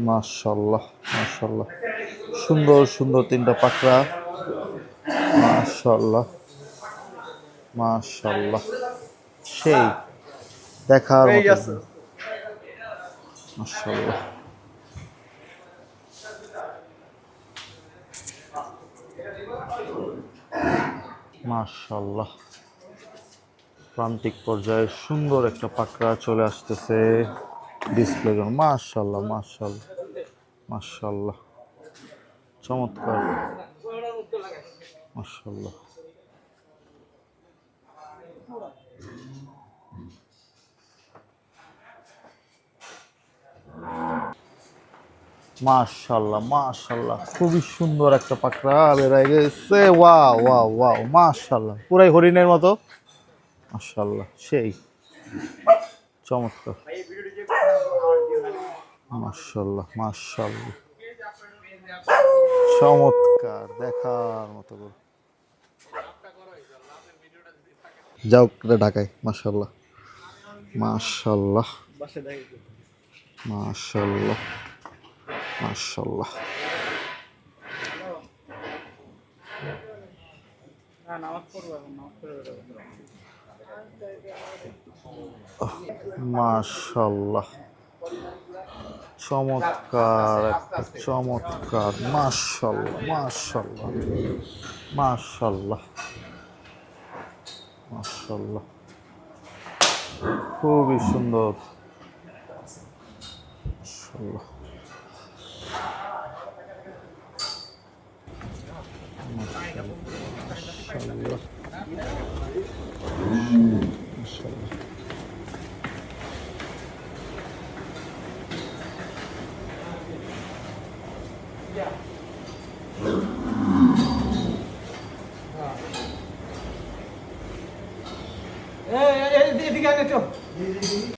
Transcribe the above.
মাশাআল্লাহ মাশাআল্লাহ, সুন্দর সুন্দর তিনটা পাকড়া। মাশাআল্লাহ মাশাআল্লাহ, সেই দেখার মতো। মাশাআল্লাহ মাশাআল্লাহ, প্রান্তিক পর্যায়ে সুন্দর একটা পাকড়া চলে আসতেছে ডিসপ্লে জন্য। মাশাআল্লাহ মাশাআল্লাহ মাশাআল্লাহ, চমৎকার। মাশাআল্লাহ মাশাআল্লাহ মাশাআল্লাহ, খুবই সুন্দর একটা পাকড়া বের হয়ে গেছে। ওয়াও ওয়াও ওয়াও, মাশাআল্লাহ, পুরাই হরিণের মতো। মাশাআল্লাহ, সেই চমৎকার। মাশাআল্লাহ মাশাআল্লাহ, চমৎকার, দেখার মতো করে। যাও ঢাকায়। মাশাআল্লাহ মাশাআল্লাহ মাশাআল্লাহ মাশাআল্লাহ মাশাআল্লাহ, চমৎকার একটা চমৎকার। মাশাআল্লাহ মাশাআল্লাহ মাশাআল্লাহ মাশাআল্লাহ, খুবই সুন্দর। মাশাআল্লাহ মাশাআল্লাহ মাশাআল্লাহ। এদিকে আনে তো।